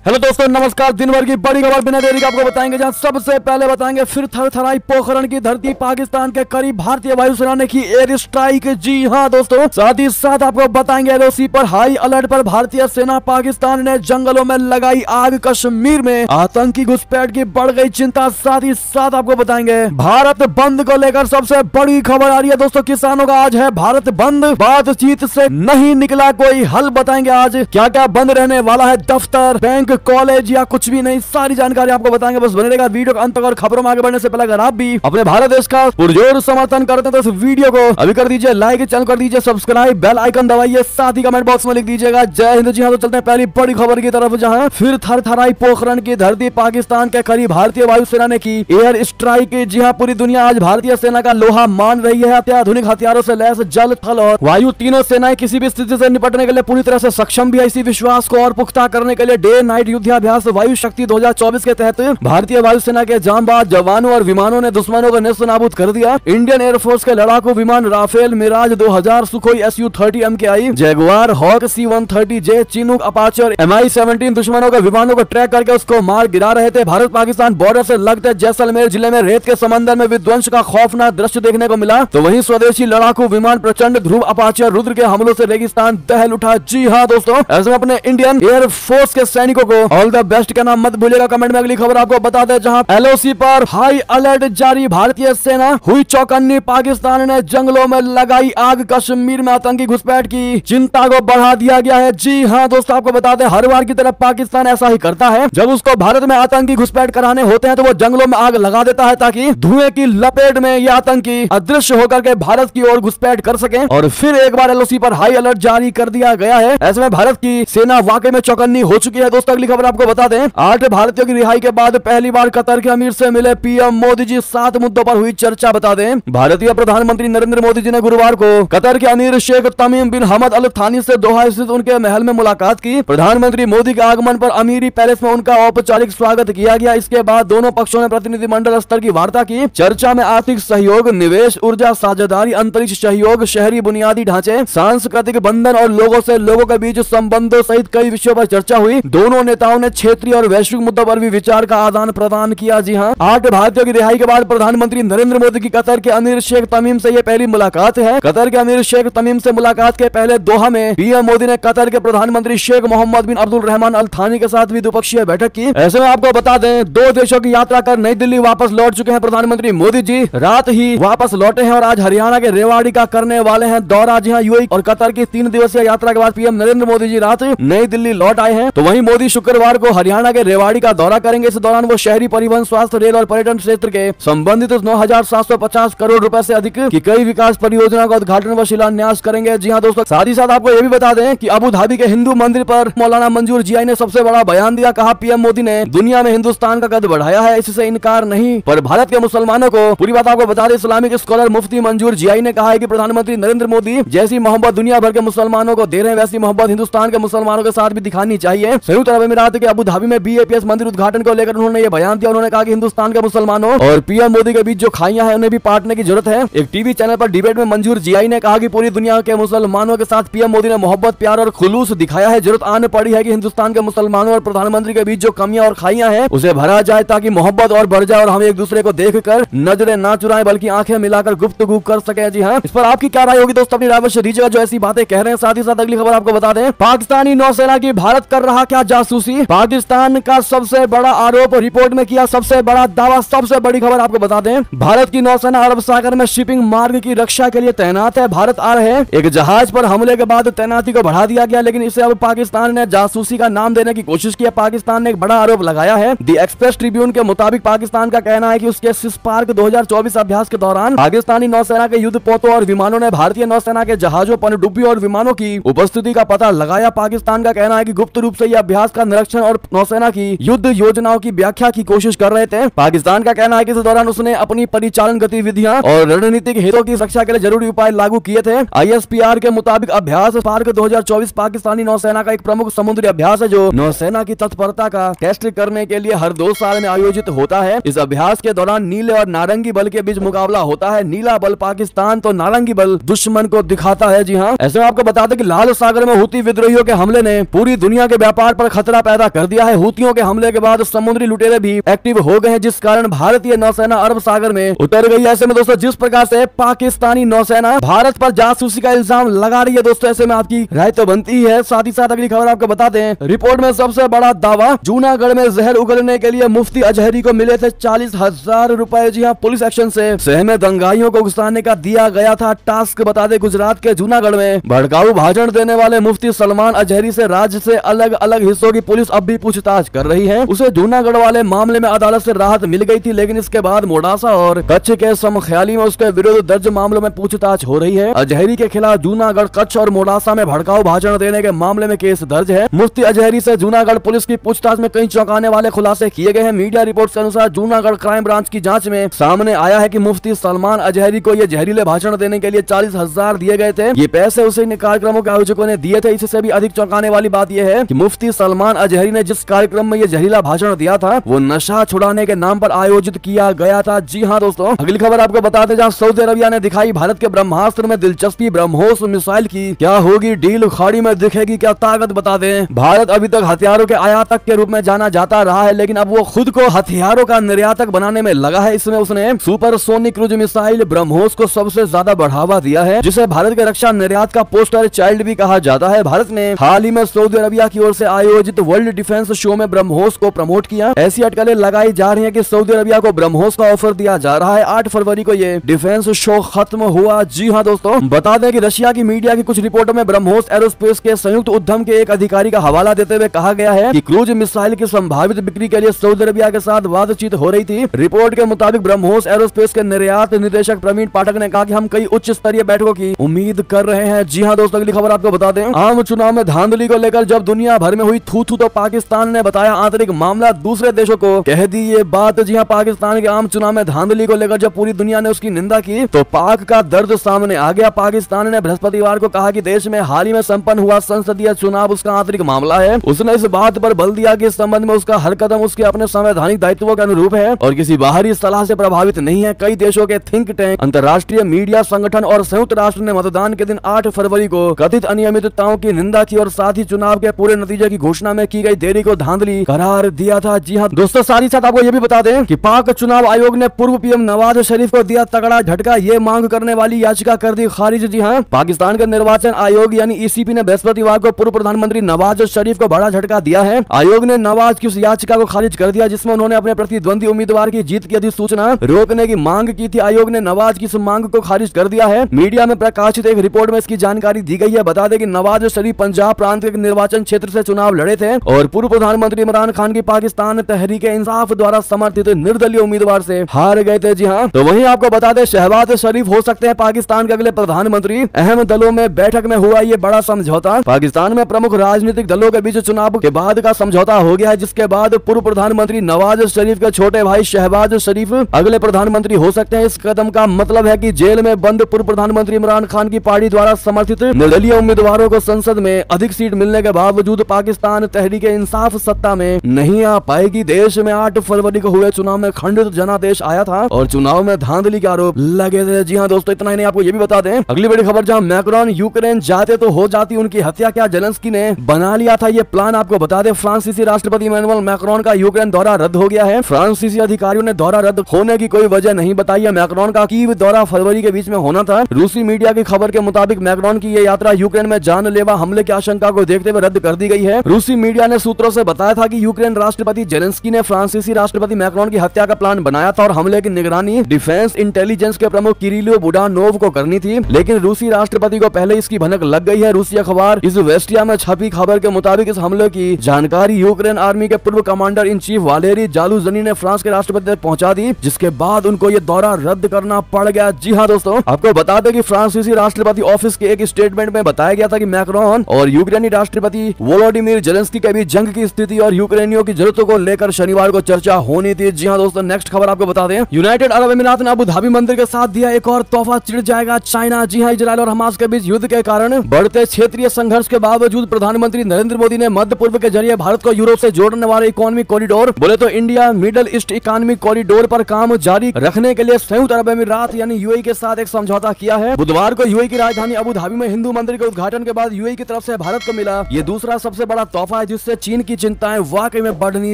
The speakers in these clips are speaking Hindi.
हेलो दोस्तों, नमस्कार। दिन भर की बड़ी खबर बिना देरी के आपको बताएंगे, जहां सबसे पहले बताएंगे फिर थरथराई पोखरण की धरती, पाकिस्तान के करीब भारतीय वायुसेना ने की एयर स्ट्राइक। जी हां दोस्तों, साथ ही साथ आपको बताएंगे एलओसी पर हाई अलर्ट पर भारतीय सेना, पाकिस्तान ने जंगलों में लगाई आग, कश्मीर में आतंकी घुसपैठ की बढ़ गई चिंता। साथ ही साथ आपको बताएंगे भारत बंद को लेकर सबसे बड़ी खबर आ रही है दोस्तों, किसानों का आज है भारत बंद, बातचीत से नहीं निकला कोई हल। बताएंगे आज क्या क्या बंद रहने वाला है, दफ्तर, बैंक, कॉलेज या कुछ भी नहीं, सारी जानकारी आपको बताएंगे। बस बने रहेगा वीडियो का अंत तक। और खबरों में आगे बढ़ने से पहले अगर आप भी अपने भारत देश का पुरजोर समर्थन करते हैं तो इस वीडियो को अभी कर दीजिए लाइक, चैनल कर दीजिए सब्सक्राइब, बेल आइकन दबाइए, साथ ही कमेंट बॉक्स में लिख दीजिएगा जय हिंद। जी हाँ, तो चलते हैं पहली बड़ी खबर की तरफ, जहां फिर थरथराई पोखरण की धरती, पाकिस्तान के करीब भारतीय वायुसेना ने की एयर स्ट्राइक। जी हाँ, पूरी दुनिया आज भारतीय सेना का लोहा मान रही है। अत्याधुनिक हथियारों से लैस जल, थल और वायु तीनों सेनाएं किसी भी स्थिति से निपटने के लिए पूरी तरह से सक्षम भी है। इसी विश्वास को और पुख्ता करने के लिए डे नाइट युद्धाभ्यास वायु शक्ति 2024 के तहत भारतीय वायुसेना के जांबाज जवानों और विमानों ने दुश्मनों को नेस्तनाबूद कर दिया। इंडियन एयरफोर्स के लड़ाकू विमान Rafale, Mirage 2000, Sukhoi Su-30 MKI, Jaguar, Hawk C-130J, Chinook, Apache, Mi-17 दुश्मनों के विमानों को ट्रैक करके उसको मार गिरा रहे थे। भारत पाकिस्तान बॉर्डर से लगते जैसलमेर जिले में रेत के समंदर में विध्वंस का खौफनाक दृश्य देखने को मिला, तो वहीं स्वदेशी लड़ाकू विमान प्रचंड ध्रुव, अपाचे, रुद्र के हमलों से रेगिस्तान दहल उठा। जी हाँ दोस्तों, ऐसे में अपने इंडियन एयरफोर्स के सैनिकों को ऑल द बेस्ट का नाम मत भूलिएगा। कमेंट में अगली खबर आपको बता दें, जहां एलओसी पर हाई अलर्ट जारी, भारतीय सेना हुई चौकन्नी, पाकिस्तान ने जंगलों में लगाई आग, कश्मीर में आतंकी घुसपैठ की चिंता को बढ़ा दिया गया है। जी हां दोस्तों, आपको बता दें हर बार की तरफ पाकिस्तान ऐसा ही करता है। जब उसको भारत में आतंकी घुसपैठ कराने होते हैं तो वो जंगलों में आग लगा देता है ताकि धुएं की लपेट में ये आतंकी अदृश्य होकर के भारत की ओर घुसपैठ कर सके। और फिर एक बार एलओसी पर हाई अलर्ट जारी कर दिया गया है। ऐसे में भारत की सेना वाकई में चौकन्नी हो चुकी है। दोस्तों अगली खबर आपको बता दें, 8 भारतीयों की रिहाई के बाद पहली बार कतर के अमीर से मिले पीएम मोदी जी, 7 मुद्दों पर हुई चर्चा। बता दें भारतीय प्रधानमंत्री नरेंद्र मोदी जी ने गुरुवार को कतर के अमीर शेख तमीम बिन हमद अल थानी से दोहा स्थित उनके महल में मुलाकात की। प्रधानमंत्री मोदी के आगमन पर अमीरी पैलेस में उनका औपचारिक स्वागत किया गया। इसके बाद दोनों पक्षों ने प्रतिनिधिमंडल स्तर की वार्ता की। चर्चा में आर्थिक सहयोग, निवेश, ऊर्जा साझेदारी, अंतरिक्ष सहयोग, शहरी बुनियादी ढांचे, सांस्कृतिक बंधन और लोगों से लोगों के बीच संबंधों सहित कई विषयों पर चर्चा हुई। दोनों नेताओं ने क्षेत्रीय और वैश्विक मुद्दों पर भी विचार का आदान प्रदान किया। जी हां, 8 भारतीयों की रिहाई के बाद प्रधानमंत्री नरेंद्र मोदी की कतर के अमीर शेख तमीम से यह पहली मुलाकात है। कतर के अमीर शेख तमीम से मुलाकात के पहले दोहा में पीएम मोदी ने कतर के प्रधानमंत्री शेख मोहम्मद बिन अब्दुल रहमान अल थानी के साथ भी द्विपक्षीय बैठक की। ऐसे में आपको बता दें 2 देशों की यात्रा कर नई दिल्ली वापस लौट चुके हैं प्रधानमंत्री मोदी जी। रात ही वापस लौटे हैं और आज हरियाणा के रेवाड़ी का करने वाले हैं दौरा। जी हां, यूएई और कतर की 3 दिवसीय यात्रा के बाद पीएम नरेंद्र मोदी जी रात नई दिल्ली लौट आए हैं। तो वहीं मोदी शुक्रवार को हरियाणा के रेवाड़ी का दौरा करेंगे। इस दौरान वो शहरी परिवहन, स्वास्थ्य, रेल और पर्यटन क्षेत्र के संबंधित 9,750 करोड़ रुपए से अधिक की कई विकास परियोजनाओं का उद्घाटन व शिलान्यास करेंगे। जी हां दोस्तों, साथ ही साथ आपको ये भी बता दें कि अबू धाबी के हिंदू मंदिर पर मौलाना मंजूर जियाई ने सबसे बड़ा बयान दिया। कहा पीएम मोदी ने दुनिया में हिंदुस्तान का कद बढ़ाया है, इससे इनकार नहीं, पर भारत के मुसलमानों को पूरी बात आपको बता दें। इस्लामिक स्कॉलर मुफ्ती मंजूर जियाई ने कहा है कि प्रधानमंत्री नरेंद्र मोदी जैसी मोहब्बत दुनिया भर के मुसलमानों को दे रहे हैं, वैसी मोहब्बत हिंदुस्तान के मुसलमानों के साथ भी दिखानी चाहिए। संयुक्त अरब अमीरात के अबू धाबी में BAPS मंदिर उद्घाटन को लेकर उन्होंने ये बयान दिया। उन्होंने कहा कि हिंदुस्तान के मुसलमानों और पीएम मोदी के बीच जो खाइयां हैं उन्हें भी पाटने की जरूरत है। एक टीवी चैनल पर डिबेट में मंजूर जियाई ने कहा कि पूरी दुनिया के मुसलमानों के साथ पीएम मोदी ने मोहब्बत, प्यार और खुलूस दिखाया है। जरूरत आने पड़ी है कि हिंदुस्तान के मुसलमानों और प्रधानमंत्री के बीच जो कमियां और खाइयां हैं उसे भरा जाए ताकि मोहब्बत और बढ़ जाए और हम एक दूसरे को देखकर नजरें ना चुराएं बल्कि आंखें मिलाकर गुफ्तगू कर सके। जी हाँ, इस पर आपकी क्या राय होगी दोस्तों, अपनी राय अवश्य दीजिएगा जो ऐसी बातें कह रहे हैं। साथ ही साथ अगली खबर आपको बता दें, पाकिस्तानी नौसेना की भारत कर रहा क्या जासूसी, पाकिस्तान का सबसे बड़ा आरोप, रिपोर्ट में किया सबसे बड़ा दावा। सबसे बड़ी खबर आपको बता दें, भारत की नौसेना अरब सागर में शिपिंग मार्ग की रक्षा के लिए तैनात है। भारत आ रहे एक जहाज पर हमले के बाद तैनाती को बढ़ा दिया गया, लेकिन इसे अब पाकिस्तान ने जासूसी का नाम देने की कोशिश की है। पाकिस्तान ने एक बड़ा आरोप लगाया है। द एक्सप्रेस ट्रिब्यून के मुताबिक पाकिस्तान का कहना है कि उसके सिस्पार्क 2024 अभ्यास के दौरान पाकिस्तानी नौसेना के युद्धपोतों और विमानों ने भारतीय नौसेना के जहाजों, पनडुब्बियों और विमानों की उपस्थिति का पता लगाया। पाकिस्तान का कहना है कि गुप्त रूप से यह अभ्यास का निरीक्षण और नौसेना की युद्ध योजनाओं की व्याख्या की कोशिश कर रहे थे। पाकिस्तान का कहना है कि इस दौरान उसने अपनी परिचालन गतिविधियां और रणनीतिक हितों की रक्षा के लिए जरूरी उपाय लागू किए थे। ISPR के मुताबिक अभ्यास स्पार्क 2024 पाकिस्तानी नौसेना का एक प्रमुख समुद्री अभ्यास है जो नौसेना की तत्परता का टेस्ट करने के लिए हर 2 साल में आयोजित होता है। इस अभ्यास के दौरान नीले और नारंगी बल के बीच मुकाबला होता है। नीला बल पाकिस्तान तो नारंगी बल दुश्मन को दिखाता है। जी हाँ, ऐसे में आपको बता दें कि लाल सागर में हुती विद्रोहियों के हमले ने पूरी दुनिया के व्यापार पर खतरे खतरा पैदा कर दिया है। हूतियों के हमले के बाद समुद्री लुटेरे भी एक्टिव हो गए हैं, जिस कारण भारतीय नौसेना अरब सागर में उतर गई है। ऐसे में दोस्तों जिस प्रकार से पाकिस्तानी नौसेना भारत पर जासूसी का इल्जाम लगा रही है दोस्तों, ऐसे में आपकी राय तो बनती है। साथ ही साथ अगली खबर आपको बताते हैं, रिपोर्ट में सबसे बड़ा दावा, जूनागढ़ में जहर उगलने के लिए मुफ्ती अजहरी को मिले थे 40,000 रुपए। जी हाँ, पुलिस एक्शन से शहर में दंगाइयों को उकसाने का दिया गया था टास्क। बता दें गुजरात के जूनागढ़ में भड़काऊ भाषण देने वाले मुफ्ती सलमान अजहरी से राज्य से अलग अलग हिस्सों की पुलिस अब भी पूछताछ कर रही है। उसे जूनागढ़ वाले मामले में अदालत से राहत मिल गई थी, लेकिन इसके बाद मोडासा और कच्छ के समख्याली में उसके विरुद्ध दर्ज मामलों में पूछताछ हो रही है। अजहरी के खिलाफ जूनागढ़, कच्छ और मोडासा में भड़काऊ भाषण देने के मामले में केस दर्ज है। मुफ्ती अजहरी से जूनागढ़ पुलिस की पूछताछ में कई चौंकाने वाले खुलासे किए गए हैं। मीडिया रिपोर्ट के अनुसार जूनागढ़ क्राइम ब्रांच की जांच में सामने आया है कि मुफ्ती सलमान अजहरी को ये जहरीले भाषण देने के लिए 40,000 दिए गए थे। ये पैसे उसे इन कार्यक्रमों के आयोजकों ने दिए थे। इससे भी अधिक चौंकाने वाली बात यह है कि मुफ्ती सलमान अजहरी ने जिस कार्यक्रम में ये जहरीला भाषण दिया था वो नशा छुड़ाने के नाम पर आयोजित किया गया था। जी हाँ दोस्तों, अगली खबर आपको बताते जहाँ सऊदी अरबिया ने दिखाई भारत के ब्रह्मास्त्र में दिलचस्पी। ब्रह्मोस मिसाइल की क्या होगी डील, खाड़ी में दिखेगी क्या ताकत। बता दें भारत अभी तक हथियारों के आयातक के रूप में जाना जाता रहा है, लेकिन अब वो खुद को हथियारों का निर्यातक बनाने में लगा है। इसमें उसने सुपरसोनिक क्रूज मिसाइल ब्रह्मोस को सबसे ज्यादा बढ़ावा दिया है, जिसे भारत के रक्षा निर्यात का पोस्टर चाइल्ड भी कहा जाता है। भारत ने हाल ही में सऊदी अरबिया की ओर से आयोजित वर्ल्ड डिफेंस शो में ब्रह्मोस को प्रमोट किया। ऐसी अटकलें लगाई जा रही है कि सऊदी अरबिया को ब्रह्मोस का ऑफर दिया जा रहा है। 8 फरवरी को ये डिफेंस शो खत्म हुआ। जी हाँ दोस्तों, बता दें कि रशिया की मीडिया की कुछ रिपोर्टों में ब्रह्मोस एरोस्पेस के संयुक्त उद्यम के एक अधिकारी का हवाला देते हुए कहा गया है कि क्रूज मिसाइल की संभावित बिक्री के लिए सऊदी अरबिया के साथ बातचीत हो रही थी। रिपोर्ट के मुताबिक ब्रह्मोस एरोस्पेस के निर्यात निदेशक प्रवीण पाठक ने कहा कि हम कई उच्च स्तरीय बैठकों की उम्मीद कर रहे हैं। जी हाँ दोस्तों, अगली खबर आपको बता दें, आम चुनाव में धांधली को लेकर जब दुनिया भर में हुई थू तो पाकिस्तान ने बताया आंतरिक मामला दूसरे देशों को कह दी ये बात। जी हाँ, पाकिस्तान के आम चुनाव में धांधली को लेकर जब पूरी दुनिया ने उसकी निंदा की तो पाक का दर्द सामने आ गया। पाकिस्तान ने बृहस्पतिवार को कहा कि देश में हाल ही में संपन्न हुआ संसदीय चुनाव उसका आंतरिक मामला है। उसने इस बात पर बल दिया कि इस संबंध में उसका हर कदम उसके अपने संवैधानिक दायित्वों के अनुरूप है और किसी बाहरी सलाह से प्रभावित नहीं है। कई देशों के थिंक टैंक, अंतर्राष्ट्रीय मीडिया संगठन और संयुक्त राष्ट्र ने मतदान के दिन 8 फरवरी को कथित अनियमितताओं की निंदा की और साथ ही चुनाव के पूरे नतीजे की घोषणा में की गई देरी को धांधली करार दिया था। जी हाँ दोस्तों, साथ ही साथ आपको ये भी बता दें कि पाक चुनाव आयोग ने पूर्व पीएम नवाज शरीफ को दिया तगड़ा झटका। ये मांग करने वाली याचिका कर दी खारिज। जी हाँ, पाकिस्तान का निर्वाचन आयोग यानी ईसीपी ने बृहस्पतिवार को पूर्व प्रधानमंत्री नवाज शरीफ को बड़ा झटका दिया है। आयोग ने नवाज की उस याचिका को खारिज कर दिया जिसमें उन्होंने अपने प्रतिद्वंदी उम्मीदवार की जीत की अधिसूचना रोकने की मांग की थी। आयोग ने नवाज की इस मांग को खारिज कर दिया है। मीडिया में प्रकाशित एक रिपोर्ट में इसकी जानकारी दी गई है। बता दें कि नवाज शरीफ पंजाब प्रांत के निर्वाचन क्षेत्र से चुनाव लड़े थे और पूर्व प्रधानमंत्री इमरान खान की पाकिस्तान तहरीक इंसाफ द्वारा समर्थित निर्दलीय उम्मीदवार से हार गए थे। जी हाँ, तो वहीं आपको बता दें शहबाज शरीफ हो सकते हैं पाकिस्तान के अगले प्रधानमंत्री। अहम दलों में बैठक में हुआ ये बड़ा समझौता। पाकिस्तान में प्रमुख राजनीतिक दलों के बीच चुनाव के बाद का समझौता हो गया है, जिसके बाद पूर्व प्रधानमंत्री नवाज शरीफ के छोटे भाई शहबाज शरीफ अगले प्रधानमंत्री हो सकते हैं। इस कदम का मतलब है कि जेल में बंद पूर्व प्रधानमंत्री इमरान खान की पार्टी द्वारा समर्थित निर्दलीय उम्मीदवारों को संसद में अधिक सीट मिलने के बावजूद पाकिस्तान तहरीक इंसाफ सत्ता में नहीं आ पाएगी। देश में 8 फरवरी को हुए चुनाव में खंडित जनादेश आया था और चुनाव में धांधली के आरोप लगे थे। जी हाँ दोस्तों, इतना ही नहीं, आपको ये भी बता दें अगली बड़ी खबर, जहां मैक्रोन यूक्रेन जाते तो हो जाती उनकी हत्या, क्या जेलेंस्की ने बना लिया था ये प्लान। आपको बता दें फ्रांसीसी राष्ट्रपति इमैनुअल मैक्रोन का यूक्रेन दौरा रद्द हो गया है। फ्रांसीसी अधिकारियों ने दौरा रद्द होने की कोई वजह नहीं बताई है। मैक्रोन का कीव दौरा फरवरी के बीच में होना था। रूसी मीडिया की खबर के मुताबिक मैक्रोन की ये यात्रा यूक्रेन में जानलेवा हमले की आशंका को देखते हुए रद्द कर दी गई है। रूसी मीडिया ने सूत्रों से बताया था कि यूक्रेन राष्ट्रपति जेलेंस्की ने फ्रांसीसी राष्ट्रपति मैक्रोन की हत्या का प्लान बनाया था और हमले की निगरानी डिफेंस इंटेलिजेंस के प्रमुख किरिलो बुडानोव को करनी थी, लेकिन रूसी राष्ट्रपति को पहले इसकी भनक लग गई है। रूसी अखबार इज़वेस्टिया में छपी खबर के मुताबिक इस हमले की जानकारी यूक्रेन आर्मी के पूर्व कमांडर इन चीफ वालेरी जालुजनी ने फ्रांस के राष्ट्रपति तक पहुंचा दी, जिसके बाद उनको ये दौरा रद्द करना पड़ गया। जी हाँ दोस्तों, आपको बता दें कि फ्रांसीसी राष्ट्रपति ऑफिस के एक स्टेटमेंट में बताया गया था कि मैक्रोन और यूक्रेनी राष्ट्रपति वोलोडिमिर जेलेंस्की के बीच जंग की स्थिति और यूक्रेनियों की जरूरतों को लेकर शनिवार को चर्चा होनी थी। जी हाँ दोस्तों, नेक्स्ट खबर आपको बता दें यूनाइटेड अरब अमीरात ने अबू धाबी मंदिर के साथ दिया एक और तोहफा, चिढ़ जाएगा चाइना। जी हाँ, इजरायल और हमास के बीच युद्ध के कारण बढ़ते क्षेत्रीय संघर्ष के बावजूद प्रधानमंत्री नरेंद्र मोदी ने मध्य पूर्व के जरिए भारत को यूरोप से जोड़ने वाले इकोनॉमिक कॉरिडोर बोले तो India middle east economic corridor पर काम जारी रखने के लिए संयुक्त अरब अमीरात यानी यूएई के साथ एक समझौता किया है। बुधवार को यूएई की राजधानी अबू धाबी में हिंदू मंदिर के उद्घाटन के बाद यूएई की तरफ से भारत को मिला ये दूसरा सबसे बड़ा तोहफा। है, जिससे चीन की चिंताएं वाकई में बढ़नी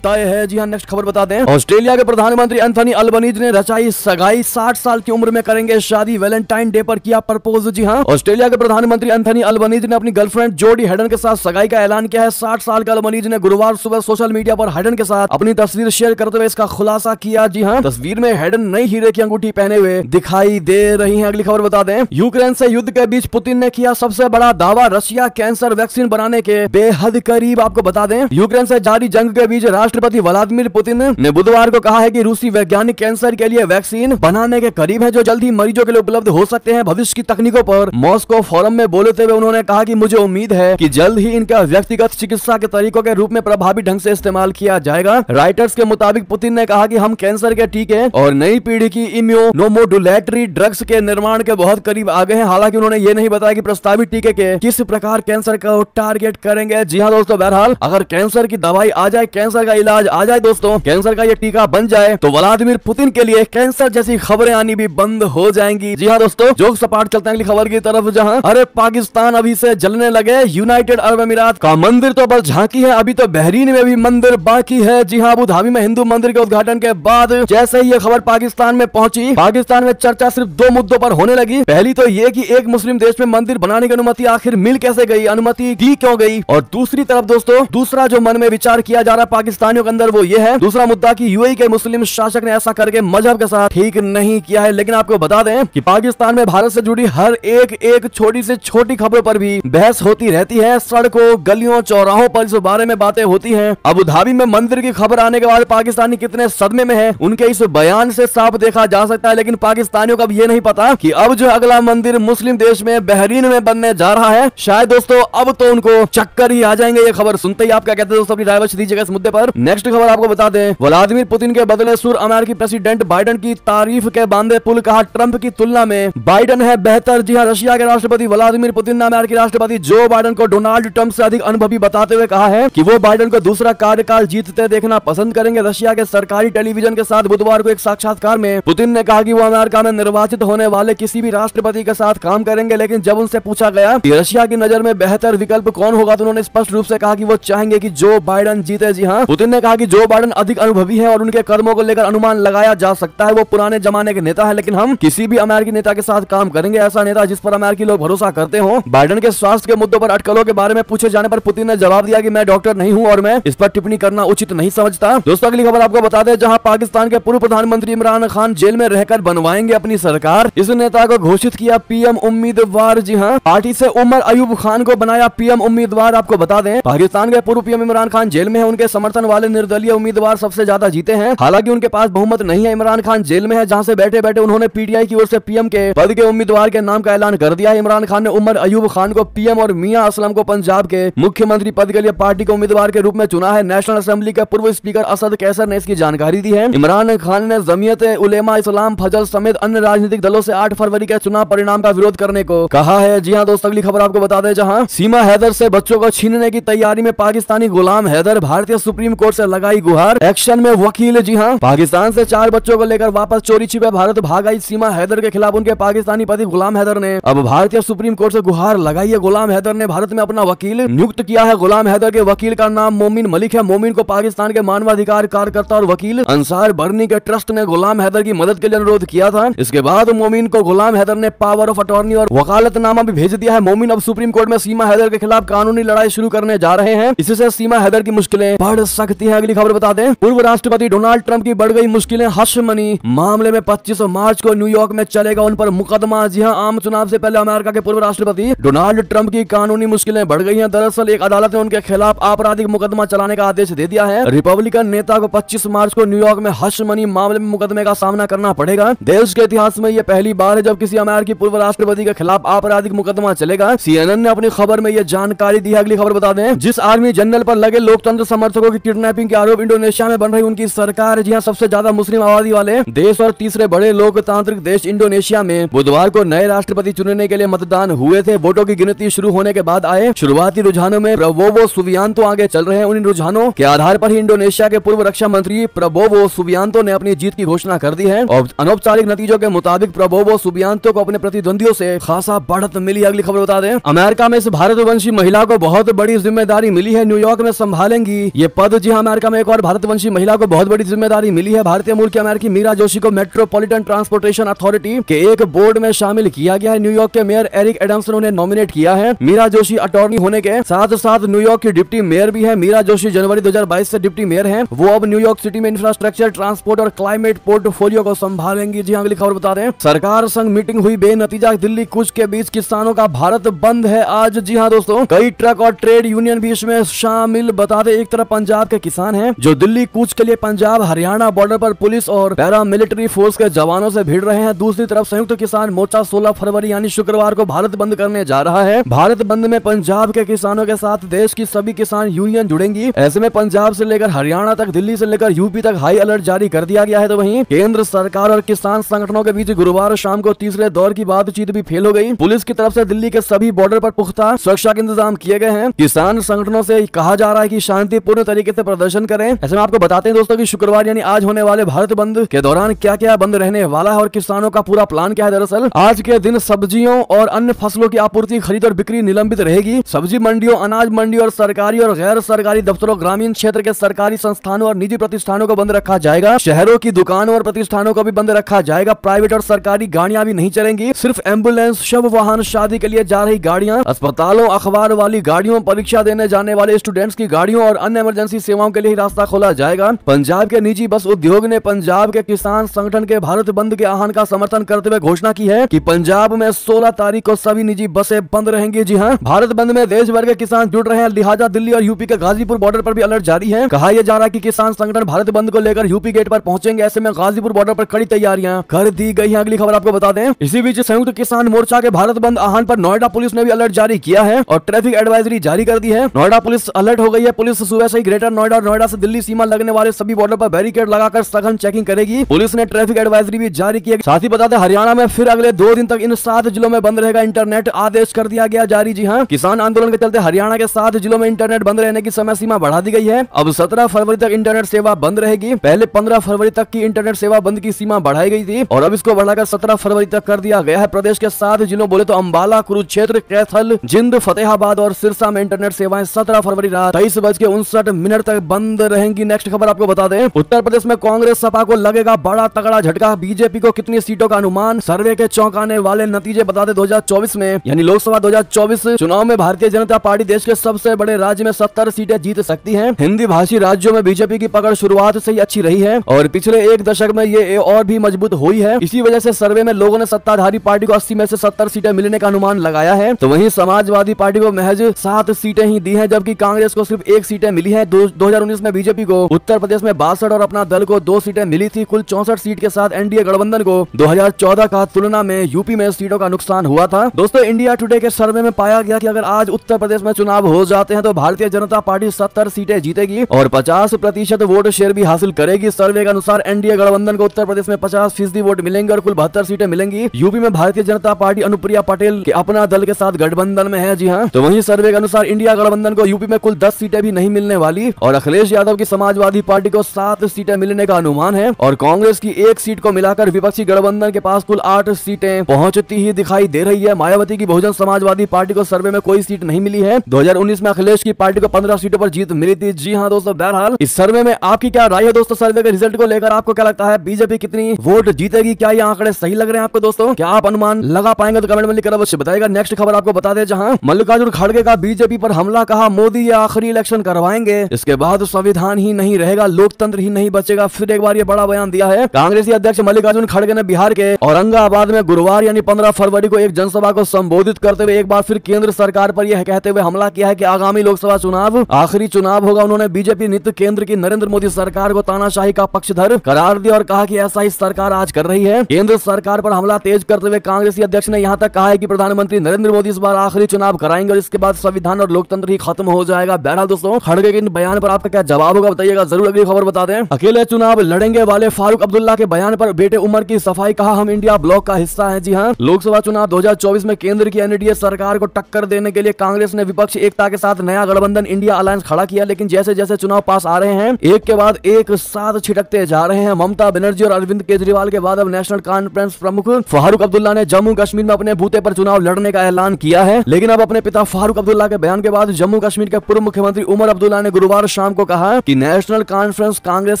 तय है। जी हाँ, नेक्स्ट खबर बता दें, ऑस्ट्रेलिया के प्रधानमंत्री एंथनी अल्बनीज ने रचाई सगाई, 60 साल की उम्र में करेंगे शादी, वैलेंटाइन डे पर किया प्रपोज। जी हाँ, ऑस्ट्रेलिया के प्रधानमंत्री एंथनी अल्बनीज ने अपनी गर्लफ्रेंड जोडी हेडन के साथ सगाई का ऐलान किया है। 60 साल के अल्बनीज ने गुरुवार सुबह सोशल मीडिया पर हेडन के साथ अपनी तस्वीर शेयर करते हुए इसका खुलासा किया। जी हाँ, तस्वीर में हेडन नई हीरे की अंगूठी पहने हुए दिखाई दे रही है। अगली खबर बता दें, यूक्रेन से युद्ध के बीच पुतिन ने किया सबसे बड़ा दावा, रशिया कैंसर वैक्सीन बनाने के बेहद करीब। आपको बता दें, यूक्रेन से जारी जंग के बीच राष्ट्रपति व्लादिमीर पुतिन ने बुधवार को कहा है कि रूसी वैज्ञानिक कैंसर के लिए वैक्सीन बनाने के करीब है, जो जल्द ही मरीजों के लिए उपलब्ध हो सकते हैं। भविष्य की तकनीकों पर मॉस्को फोरम में बोलते हुए उन्होंने कहा कि मुझे उम्मीद है कि जल्द ही इनका व्यक्तिगत चिकित्सा के तरीकों के रूप में प्रभावी ढंग से इस्तेमाल किया जाएगा। राइटर्स के मुताबिक पुतिन ने कहा कि हम कैंसर के टीके और नई पीढ़ी की इम्यूनोमोडुलेटरी ड्रग्स के निर्माण के बहुत करीब आ गए हैं। हालांकि उन्होंने ये नहीं बताया कि प्रस्तावित टीके के किस प्रकार कैंसर को टारगेट करेंगे। जी हाँ दोस्तों, बहरहाल अगर कैंसर की दवाई आ जाए, कैंसर का इलाज आ जाए दोस्तों, कैंसर का ये टीका बन जाए, तो व्लादिमीर पुतिन के लिए कैंसर जैसी खबरें आनी भी बंद हो जाएंगी। जी हाँ दोस्तों, जोक सपाट चलते हैं अगली खबर की तरफ, जहां अरे पाकिस्तान अभी से जलने लगे, यूनाइटेड अरब अमीरात का मंदिर तो बस झांकी है, अभी तो बहरीन में भी मंदिर बाकी है। जी हाँ, अबू धाबी में हिंदू मंदिर के उद्घाटन के बाद जैसे ही ये खबर पाकिस्तान में पहुंची, पाकिस्तान में चर्चा सिर्फ दो मुद्दों पर होने लगी। पहली तो ये कि एक मुस्लिम देश में मंदिर बनाने की अनुमति आखिर मिल कैसे गई, अनुमति दी क्यों गई, और दूसरी तरफ दोस्तों दूसरा जो मन में विचार किया जा रहा है पाकिस्तानियों के अंदर, वो ये है दूसरा मुद्दा कि यूएई के मुस्लिम शासक ने ऐसा करके मजहब के साथ ठीक नहीं किया है। लेकिन आपको बता दें कि पाकिस्तान में भारत से जुड़ी हर एक छोटी से छोटी खबरों पर भी बहस होती रहती है। सड़कों, गलियों, चौराहों पर इस बारे में बातें होती हैं। अबू धाबी में मंदिर की खबर आने के बाद पाकिस्तानी कितने सदमे में है, उनके इस बयान से साफ देखा जा सकता है। लेकिन पाकिस्तानियों को अब ये नहीं पता कि अब जो अगला मंदिर मुस्लिम देश में बहरीन में बनने जा रहा है, शायद दोस्तों अब तो उनको चक्कर ही आ जाएंगे। ये खबर सुनते ही आप क्या कहते हैं दोस्तों, अपनी राय दीजिएगा इस मुद्दे पर। नेक्स्ट खबर आपको बता दें, व्लादिमीर पुतिन के बदले सुर अमेरिकी प्रेसिडेंट बाइडेन की तारीफ के बांधे पुल, कहा ट्रंप की तुलना में बाइडेन है बेहतर। जी हाँ, रशिया के राष्ट्रपति व्लादिमीर पुतिन ने अमेरिकी राष्ट्रपति जो बाइडेन को डोनाल्ड ट्रंप से अधिक अनुभवी बताते हुए कहा है कि वो बाइडेन को दूसरा कार्यकाल जीतते देखना पसंद करेंगे। रशिया के सरकारी टेलीविजन के साथ बुधवार को एक साक्षात्कार में पुतिन ने कहा कि वो अमेरिका में निर्वाचित होने वाले किसी भी राष्ट्रपति के साथ काम करेंगे। लेकिन जब उनसे पूछा गया कि रशिया की नजर में बेहतर विकल्प कौन होगा, तो उन्होंने स्पष्ट रूप से कहा कि वो चाहेंगे कि जो बाइडेन जीते। जी हाँ, पुतिन ने कहा कि जो बाइडेन अधिक अनुभवी है और उनके कदमों को लेकर अनुमान लगाया जा सकता है, वो पुराने जमाने के नेता है, लेकिन हम किसी भी अमेरिकी नेता के साथ काम करेंगे, ऐसा नेता जिस पर अमेरिकी लोग भरोसा करते हो। बाइडेन के स्वास्थ्य के मुद्दों पर अटकलों के बारे में पूछे जाने पर पुतिन ने जवाब दिया कि मैं डॉक्टर नहीं हूं और मैं इस पर टिप्पणी करना उचित नहीं समझता। दोस्तों अगली खबर आपको बता दें, जहां पाकिस्तान के पूर्व प्रधानमंत्री इमरान खान जेल में रहकर बनवाएंगे अपनी सरकार, इस नेता को घोषित किया पीएम उम्मीदवार। जी हाँ, पार्टी से उमर अयूब खान को बनाया पीएम उम्मीदवार। आपको बता दें, पाकिस्तान के पूर्व पीएम इमरान खान जेल में है, उनके समर्थन वाले निर्दलीय उम्मीदवार सबसे ज्यादा जीते हैं। हालांकि उनके पास बहुमत नहीं है। इमरान खान जेल में है, जहां से बैठे बैठे उन्होंने पीटीआई की ओर से पीएम के पद के उम्मीदवार के नाम का ऐलान कर दिया है। इमरान खान ने उमर अयूब खान को पीएम और मियां असलम को पंजाब के मुख्यमंत्री पद के लिए पार्टी के उम्मीदवार के रूप में चुना है। नेशनल असेंबली के पूर्व स्पीकर असद कैसर ने इसकी जानकारी दी है। इमरान खान ने जमीयत उलेमा इस्लाम फजल समेत अन्य राजनीतिक दलों से 8 फरवरी के चुनाव परिणाम का विरोध करने को कहा है। जी हाँ दोस्तों, अगली खबर आपको बता दें, जहां सीमा हैदर से बच्चों को छीनने की तैयारी में पाकिस्तानी गुलाम हैदर, भारतीय सुप्रीम कोर्ट से लगाई गुहार, एक्शन में वकील। जी हाँ, पाकिस्तान से 4 बच्चों को लेकर वापस चोरी छिपे भारत भाग आई सीमा हैदर के खिलाफ उनके पाकिस्तानी पति गुलाम हैदर ने अब भारतीय सुप्रीम कोर्ट से गुहार लगाई है। गुलाम हैदर ने भारत में अपना वकील नियुक्त किया है। गुलाम हैदर के वकील का नाम मोमिन मलिक है। मोमिन को पाकिस्तान के मानवाधिकार कार्यकर्ता और वकील अंसार बर्नी के ट्रस्ट ने गुलाम हैदर की मदद के लिए अनुरोध किया था। इसके बाद मोमिन को गुलाम हैदर ने पावर ऑफ अटॉर्नी और वकालतनामा भी भेज दिया है। मोमिन अब सुप्रीम कोर्ट में सीमा हैदर के खिलाफ कानूनी लड़ाई शुरू करने जा रहे हैं। इससे सीमा हैदर की मुश्किलें बढ़ सकती हैं। अगली खबर बता दें, पूर्व राष्ट्रपति डोनाल्ड ट्रंप की बढ़ गई मुश्किलें, हश मनी मामले में 25 मार्च को न्यूयॉर्क में चलेगा उन पर मुकदमा। जी हां, आम चुनाव से पहले अमेरिका के पूर्व राष्ट्रपति डोनाल्ड ट्रंप की कानूनी मुश्किलें बढ़ गई हैं। दरअसल एक अदालत ने उनके खिलाफ आपराधिक मुकदमा चलाने का आदेश दे दिया है। रिपब्लिकन नेता को 25 मार्च को न्यूयॉर्क में हश मनी मामले में मुकदमे का सामना करना पड़ेगा। देश के इतिहास में यह पहली बार है जब किसी अमेरिकी पूर्व राष्ट्रपति के खिलाफ आपराधिक मुकदमा चलेगा। CNN ने अपनी खबर में यह जानकारी दी है। अगली खबर बता दें, जिस आर्मी जनरल पर लगे लोकतंत्र समर्थकों की किडनैपिंग के आरोप इंडोनेशिया में बन रही उनकी सरकार। जी हां, सबसे ज्यादा मुस्लिम आबादी वाले देश और तीसरे बड़े लोकतांत्रिक देश इंडोनेशिया में बुधवार को नए राष्ट्रपति चुनने के लिए मतदान हुए थे। वोटों की गिनती शुरू होने के बाद आए शुरुआती रुझानों में प्रबोवो सुबियांतो आगे चल रहे हैं। उन रुझानों के आधार पर ही इंडोनेशिया के पूर्व रक्षा मंत्री प्रबोवो सुबियांतो ने अपनी जीत की घोषणा कर दी है और अनौपचारिक नतीजों के मुताबिक प्रबोवो सुबियांतो को अपने प्रतिद्वंदियों से खासा बढ़त मिली। अगली खबर बता दें, अमेरिका में इस भारतवंशी महिला को बहुत बड़ी जिम्मेदारी मिली है न्यूयॉर्क में संभालेंगी ये पद। जी हाँ, अमेरिका में एक और भारतवंशी महिला को बहुत बड़ी जिम्मेदारी मिली है। भारतीय मूल की अमेरिकी मीरा जोशी को मेट्रोपॉलिटन ट्रांसपोर्टेशन अथॉरिटी के एक बोर्ड में शामिल किया गया है। न्यूयॉर्क के मेयर एरिक एडम्स ने उन्हें नॉमिनेट किया है। मीरा जोशी अटॉर्नी होने के साथ साथ न्यूयॉर्क की डिप्टी मेयर भी है। मीरा जोशी जनवरी 2022 से डिप्टी मेयर हैं। वो अब न्यूयॉर्क सिटी में इंफ्रास्ट्रक्चर, ट्रांसपोर्ट और क्लाइमेट पोर्टफोलियो को संभालेंगी। जी हाँ, अगली खबर बता दें, सरकार संग मीटिंग हुई बेनतीजा, दिल्ली कूच के बीच किसानों का भारत बंद है आज। जी हाँ दोस्तों, कई ट्रक और ट्रेड यूनियन भी इसमें शामिल। बता दें, एक तरफ पंजाब के किसान हैं जो दिल्ली कूच के लिए पंजाब हरियाणा बॉर्डर पर पुलिस और पैरामिलिट्री फोर्स के जवानों से भिड़ रहे हैं। दूसरी तरफ संयुक्त किसान मोर्चा 16 फरवरी यानी शुक्रवार को भारत बंद करने जा रहा है। भारत बंद में पंजाब के किसानों के साथ देश की सभी किसान यूनियन जुड़ेंगी। ऐसे में पंजाब से लेकर हरियाणा तक, दिल्ली से लेकर यूपी तक हाई अलर्ट जारी कर दिया गया है। तो वहीं केंद्र सरकार और किसान संगठनों के बीच गुरुवार शाम को तीसरे दौर की बातचीत भी फेल हो गई। पुलिस की तरफ से दिल्ली के सभी बॉर्डर पर पुख्ता सुरक्षा के इंतजाम किए गए हैं। किसान संगठनों से कहा जा रहा है कि शांतिपूर्ण तरीके से प्रदर्शन करें। ऐसे में आपको बताते हैं दोस्तों कि शुक्रवार यानी आज होने वाले भारत बंद के दौरान क्या क्या बंद रहने वाला है और किसानों का पूरा प्लान क्या है। दरअसल आज के दिन सब्जियों और अन्य फसलों की आपूर्ति, खरीद और बिक्री निलंबित रहेगी। सब्जी मंडियों, अनाज मंडी और सरकारी और गैर सरकारी दफ्तरों, ग्रामीण क्षेत्र के सरकारी संस्थानों और निजी प्रतिष्ठानों को बंद रखा जाएगा। शहरों की दुकानों और प्रतिष्ठानों को भी बंद रखा जाएगा। प्राइवेट और सरकारी गाड़ियां भी नहीं चलेंगी। सिर्फ एम्बुलेंस, शव वाहन, शादी के लिए जा रही गाड़ियां, अस्पतालों, अखबार वाली गाड़ियों, परीक्षा देने जाने वाले स्टूडेंट्स की गाड़ियों और अन्य इमरजेंसी सेवाओं के लिए रास्ता खोला जाएगा। पंजाब के निजी बस उद्योग ने पंजाब के किसान संगठन के भारत बंद के आह्वान का समर्थन करते हुए घोषणा की है कि पंजाब में 16 तारीख को सभी निजी बसें बंद रहेंगी। जी हाँ, भारत बंद में देश भर के किसान जुड़ रहे हैं। लिहाजा दिल्ली और यूपी के गाजीपुर बॉर्डर पर भी अलर्ट जारी है। कहा यह जा रहा है कि किसान संगठन भारत बंद को लेकर यूपी गेट पर पहुंचेंगे। ऐसे में गाजीपुर बॉर्डर पर कड़ी तैयारियां कर दी गई है। अगली खबर आपको बता दें, इसी बीच संयुक्त किसान मोर्चा के भारत बंद आह्वान पर नोएडा पुलिस ने भी अलर्ट जारी किया है और ट्रैफिक एडवाइजरी जारी कर दी है। नोएडा पुलिस अलर्ट हो गई है। पुलिस सुबह से ही ग्रेटर नोएडा और नोएडा से दिल्ली सीमा लगने वाले सभी बॉर्डर पर बैरिकेड लगाकर सघन चेकिंग करेगी। पुलिस ने ट्रैफिक एडवाइजरी भी जारी की है। साथ ही बता दें, हरियाणा में फिर अगले 2 दिन तक इन 7 जिलों में बंद रहेगा इंटरनेट, आदेश कर दिया गया जारी। जी हाँ, किसान आंदोलन के चलते हरियाणा के 7 जिलों में इंटरनेट बंद रहने की समय सीमा बढ़ा दी गई है। अब 17 फरवरी तक इंटरनेट सेवा बंद रहेगी। पहले 15 फरवरी तक की इंटरनेट सेवा बंद की सीमा बढ़ाई गई थी और अब इसको बढ़ाकर 17 फरवरी तक कर दिया गया है। प्रदेश के 7 जिलों बोले तो अंबाला, कुरुक्षेत्र, कैथल, जिंद, फतेहाबाद और सिरसा में इंटरनेट सेवाएं 17 फरवरी रात 23:59 तक बंद रहेंगी। नेक्स्ट खबर आपको बता दें, उत्तर प्रदेश में कांग्रेस सपा को लगेगा बड़ा तगड़ा झटका। बीजेपी को कितनी सीटों का अनुमान, सर्वे के चौंकाने वाले नतीजे बता दें। 2024 में यानी लोकसभा 2024 चुनाव में भारतीय जनता पार्टी देश के सबसे बड़े राज्य में 70 सीटें जीत सकती है। हिंदी भाषी राज्यों में बीजेपी की पकड़ शुरुआत से ही अच्छी रही है और पिछले 1 दशक में ये और भी मजबूत हुई है। इसी वजह से सर्वे में लोगों ने सत्ताधारी पार्टी को 80 में से 70 सीटें मिलने का अनुमान लगाया है। तो वहीं समाजवादी पार्टी को महज 7 सीटें ही दी है, जबकि कांग्रेस को सिर्फ 1 सीटें मिली है। 2019 में बीजेपी को उत्तर प्रदेश में 62 और अपना दल को 2 सीटें मिली थी। कुल 64 सीट के साथ एनडीए गठबंधन को 2014 का तुलना में यूपी में सीटों का नुकसान हुआ था। दोस्तों, इंडिया टुडे के सर्वे में पाया गया कि अगर आज उत्तर प्रदेश में चुनाव हो जाते हैं तो भारतीय जनता पार्टी 70 सीटें जीतेगी और 50% वोट शेयर भी हासिल करेगी। सर्वे के अनुसार एनडीए गठबंधन को उत्तर प्रदेश में 50% वोट मिलेंगे और कुल 72 सीटें मिलेंगी। यूपी में भारतीय जनता पार्टी अनुप्रिया पटेल के अपना दल के साथ गठबंधन में है। जी हाँ, तो वहीं सर्वे के अनुसार इंडिया गठबंधन को यूपी में कुल 10 सीटें भी नहीं मिलने वाली और अखिलेश यादव की समाजवादी पार्टी को 7 सीटें मिलने का अनुमान है और कांग्रेस की 1 सीट को मिलाकर विपक्षी गठबंधन के पास कुल 8 सीटें पहुंचती ही दिखाई दे रही है। मायावती की बहुजन समाजवादी पार्टी को सर्वे में कोई सीट नहीं मिली है। 2019 में अखिलेश की पार्टी को 15 सीटों पर जीत मिली थी। जी हाँ दोस्तों, बहरहाल इस सर्वे में आपकी क्या राय है दोस्तों? सर्वे के रिजल्ट को लेकर आपको क्या लगता है? बीजेपी कितनी वोट जीतेगी? क्या ये आंकड़े सही लग रहे हैं आपको दोस्तों? क्या आप अनुमान लगा पाएंगे? तो कमेंट में लिखकर अवश्य बताइएगा। नेक्स्ट खबर आपको बता दें, जहां मल्लिकार्जुन खड़गे का बीजेपी पर हमला, कहा मोदी ये आखिरी इलेक्शन करवाएंगे, इसके बाद संविधान ही नहीं रहेगा, लोकतंत्र ही नहीं बचेगा। फिर एक बार ये बड़ा बयान दिया है कांग्रेसी अध्यक्ष मल्लिकार्जुन खड़गे ने बिहार के औरंगाबाद में गुरुवार यानी 15 फरवरी को एक जनसभा को संबोधित करते हुए एक बार फिर केंद्र सरकार पर यह कहते हुए हमला किया है कि आगामी लोकसभा चुनाव आखिरी चुनाव होगा। उन्होंने बीजेपी नित्य केंद्र की नरेंद्र मोदी सरकार को तानाशाही का पक्षधर करार दिया और कहा कि ऐसा ही सरकार आज कर रही है। केंद्र सरकार पर हमला तेज करते हुए कांग्रेसी अध्यक्ष ने यहां तक कहा है कि प्रधानमंत्री नरेंद्र मोदी इस बार आखिरी चुनाव कराएंगे और इसके बाद संविधान और लोकतंत्र ही खत्म हो जाएगा। बहरहाल दोस्तों, खड़गे के इन बयान पर आपका क्या जवाब होगा बताइएगा जरूर। अगली खबर बता दें, अकेले चुनाव लड़ेंगे वाले फारूक अब्दुल्ला के बयान पर बेटे उमर की सफाई, कहा हम इंडिया ब्लॉक का हिस्सा है। जी हाँ, लोकसभा चुनाव 2024 में केंद्र की एनडीए सरकार को टक्कर देने के लिए कांग्रेस ने विपक्ष एकता के साथ नया गठबंधन इंडिया अलायंस खड़ा किया, लेकिन जैसे जैसे चुनाव पास आ रहे हैं एक के बाद एक साथ छिटकते जा रहे हैं। ममता बनर्जी और अरविंद केजरीवाल के बाद अब नेशनल कॉन्फ्रेंस प्रमुख फारूक अब्दुल्ला ने जम्मू कश्मीर में अपने बूते पर चुनाव लड़ने का ऐलान किया है, लेकिन अब अपने पिता फारूक अब्दुल्ला के बयान के बाद जम्मू जम्मू कश्मीर के पूर्व मुख्यमंत्री उमर अब्दुल्ला ने गुरुवार शाम को कहा कि नेशनल कॉन्फ्रेंस कांग्रेस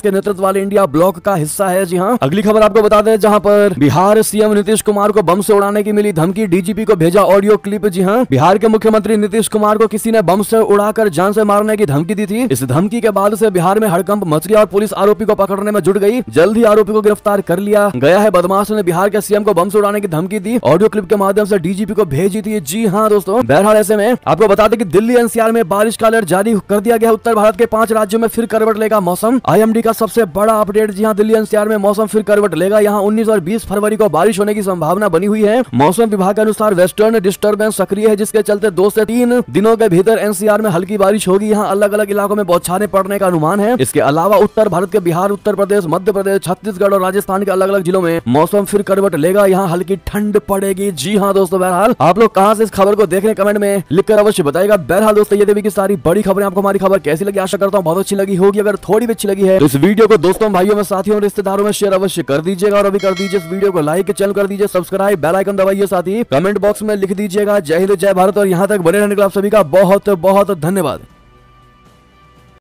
के नेतृत्व वाले इंडिया ब्लॉक का हिस्सा है। जी हाँ, अगली खबर आपको बता दें, जहां पर बिहार सीएम नीतीश कुमार को बम से उड़ाने की मिली धमकी, डीजीपी को भेजा ऑडियो क्लिप। जी हाँ, बिहार के मुख्यमंत्री नीतीश कुमार को किसी ने बम से उड़ाकर जान से मारने की धमकी दी थी। इस धमकी के बाद से बिहार में हड़कंप मच गया और पुलिस आरोपी को पकड़ने में जुट गई। जल्द ही आरोपी को गिरफ्तार कर लिया गया है। बदमाश ने बिहार के सीएम को बम से उड़ाने की धमकी दी, ऑडियो क्लिप के माध्यम से डीजीपी को भेजी थी। जी हाँ दोस्तों, बहरहाल ऐसे में आपको बता दें कि दिल्ली एनसीआर में बारिश का अलर्ट जारी कर दिया गया। उत्तर भारत के 5 राज्यों में फिर करवट लेगा मौसम। आईएमडी का सबसे बड़ा अपडेट। जी हाँ, दिल्ली एनसीआर में मौसम फिर करवट लेगा। यहाँ 19 और 20 फरवरी को बारिश होने की संभावना बनी हुई है। मौसम विभाग के अनुसार वेस्टर्न डिस्टर्बेंस सक्रिय है, जिसके चलते 2 से 3 दिनों के भीतर एनसीआर में हल्की बारिश होगी। यहाँ अलग अलग इलाकों में बौछारें पड़ने का अनुमान है। इसके अलावा उत्तर भारत के बिहार, उत्तर प्रदेश, मध्य प्रदेश, छत्तीसगढ़ और राजस्थान के अलग अलग जिलों में मौसम फिर करवट लेगा। यहाँ हल्की ठंड पड़ेगी। जी हाँ दोस्तों, बहरहाल आप लोग कहां से इस खबर को देख रहे हैं कमेंट में लिखकर अवश्य बताइएगा। बहरहाल दोस्तों, ये देवी की सारी बड़ी खबरें आपको हमारी खबर कैसी लगी, आशा करता हूं बहुत अच्छी लगी होगी। अगर थोड़ी भी अच्छी लगी है तो इस वीडियो को दोस्तों, भाइयों में, साथियों और रिश्तेदारों में शेयर अवश्य कर दीजिएगा। और अभी कर दीजिए इस वीडियो को लाइक, चैनल कर दीजिए सब्सक्राइब, बेल आइकन दबाइए, साथ ही कमेंट बॉक्स में लिख दीजिएगा जय हिंद जय भारत। और यहाँ तक बने रहने के लिए आप सभी का बहुत बहुत धन्यवाद।